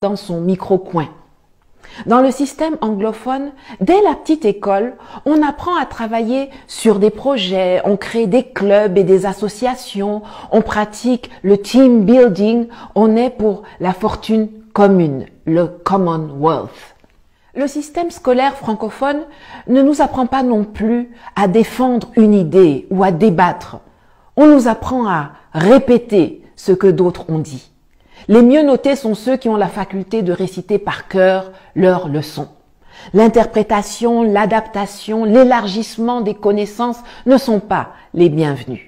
dans son micro-coin. Dans le système anglophone, dès la petite école, on apprend à travailler sur des projets, on crée des clubs et des associations, on pratique le team building, on est pour la fortune commune, le Commonwealth. Le système scolaire francophone ne nous apprend pas non plus à défendre une idée ou à débattre. On nous apprend à répéter ce que d'autres ont dit. Les mieux notés sont ceux qui ont la faculté de réciter par cœur leurs leçons. L'interprétation, l'adaptation, l'élargissement des connaissances ne sont pas les bienvenus.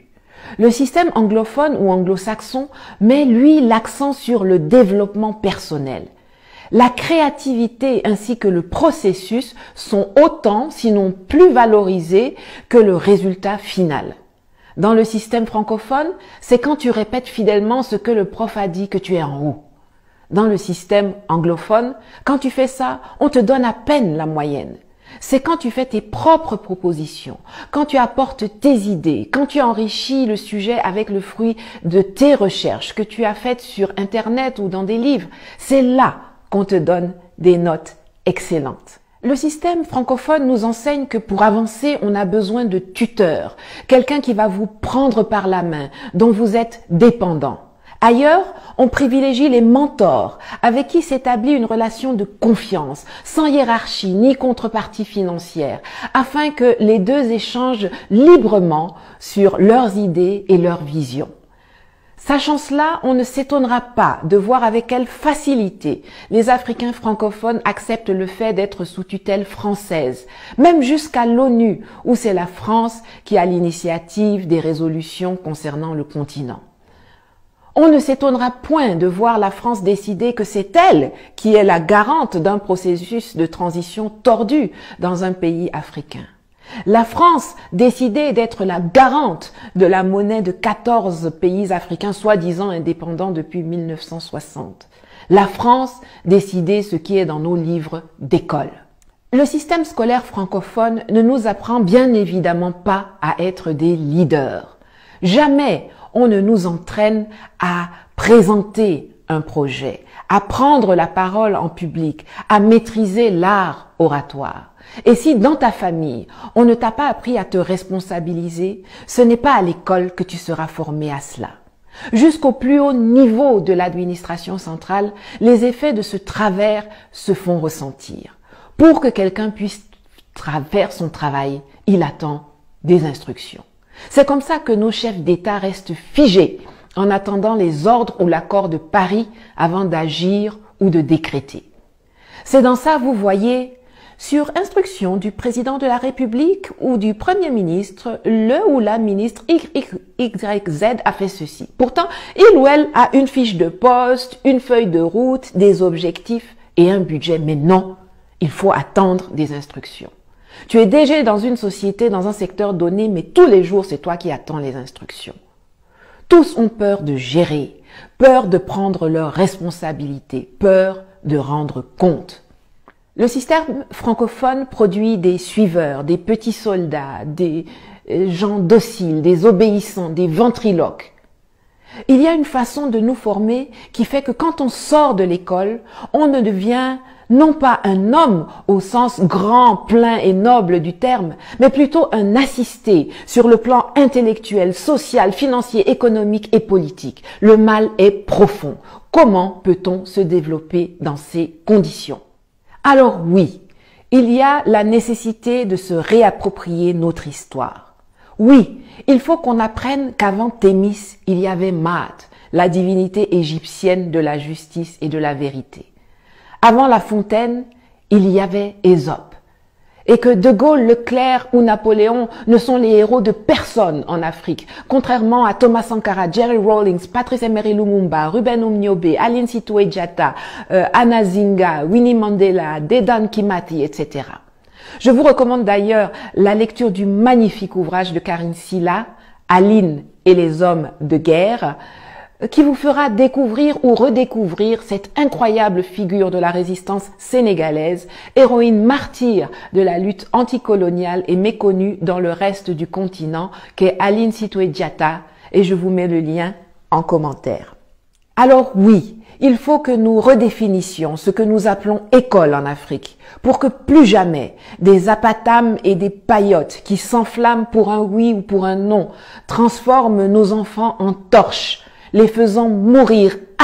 Le système anglophone ou anglo-saxon met, lui, l'accent sur le développement personnel. La créativité ainsi que le processus sont autant, sinon plus valorisés que le résultat final. Dans le système francophone, c'est quand tu répètes fidèlement ce que le prof a dit que tu es en haut. Dans le système anglophone, quand tu fais ça, on te donne à peine la moyenne. C'est quand tu fais tes propres propositions, quand tu apportes tes idées, quand tu enrichis le sujet avec le fruit de tes recherches que tu as faites sur Internet ou dans des livres, c'est là qu'on te donne des notes excellentes. Le système francophone nous enseigne que pour avancer, on a besoin de tuteurs, quelqu'un qui va vous prendre par la main, dont vous êtes dépendant. Ailleurs, on privilégie les mentors, avec qui s'établit une relation de confiance, sans hiérarchie ni contrepartie financière, afin que les deux échangent librement sur leurs idées et leurs visions. Sachant cela, on ne s'étonnera pas de voir avec quelle facilité les Africains francophones acceptent le fait d'être sous tutelle française, même jusqu'à l'ONU, où c'est la France qui a l'initiative des résolutions concernant le continent. On ne s'étonnera point de voir la France décider que c'est elle qui est la garante d'un processus de transition tordu dans un pays africain. La France décidait d'être la garante de la monnaie de 14 pays africains soi-disant indépendants depuis 1960. La France décidait ce qui est dans nos livres d'école. Le système scolaire francophone ne nous apprend bien évidemment pas à être des leaders. Jamais on ne nous entraîne à présenter un projet, à prendre la parole en public, à maîtriser l'art oratoire. Et si dans ta famille, on ne t'a pas appris à te responsabiliser, ce n'est pas à l'école que tu seras formé à cela. Jusqu'au plus haut niveau de l'administration centrale, les effets de ce travers se font ressentir. Pour que quelqu'un puisse faire son travail, il attend des instructions. C'est comme ça que nos chefs d'État restent figés en attendant les ordres ou l'accord de Paris avant d'agir ou de décréter. C'est dans ça, vous voyez, sur instruction du président de la République ou du Premier ministre, le ou la ministre XYZ a fait ceci. Pourtant, il ou elle a une fiche de poste, une feuille de route, des objectifs et un budget. Mais non, il faut attendre des instructions. Tu es DG dans une société, dans un secteur donné, mais tous les jours, c'est toi qui attends les instructions. Tous ont peur de gérer, peur de prendre leurs responsabilités, peur de rendre compte. Le système francophone produit des suiveurs, des petits soldats, des gens dociles, des obéissants, des ventriloques. Il y a une façon de nous former qui fait que quand on sort de l'école, on ne devient non pas un homme au sens grand, plein et noble du terme, mais plutôt un assisté sur le plan intellectuel, social, financier, économique et politique. Le mal est profond. Comment peut-on se développer dans ces conditions ? Alors oui, il y a la nécessité de se réapproprier notre histoire. Oui, il faut qu'on apprenne qu'avant Thémis, il y avait Maat, la divinité égyptienne de la justice et de la vérité. Avant La Fontaine, il y avait Ésope. Et que De Gaulle, Leclerc ou Napoléon ne sont les héros de personne en Afrique, contrairement à Thomas Sankara, Jerry Rawlings, Patrice Emery Lumumba, Ruben Umniobe, Aline Sitoé Diatta, Anna Zinga, Winnie Mandela, Dedan Kimati, etc. Je vous recommande d'ailleurs la lecture du magnifique ouvrage de Karine Silla, Aline et les hommes de guerre, qui vous fera découvrir ou redécouvrir cette incroyable figure de la résistance sénégalaise, héroïne martyre de la lutte anticoloniale et méconnue dans le reste du continent, qu'est Aline Sitoé Diatta, et je vous mets le lien en commentaire. Alors oui, il faut que nous redéfinissions ce que nous appelons école en Afrique, pour que plus jamais des apatames et des paillotes qui s'enflamment pour un oui ou pour un non transforment nos enfants en torches, les faisant mourir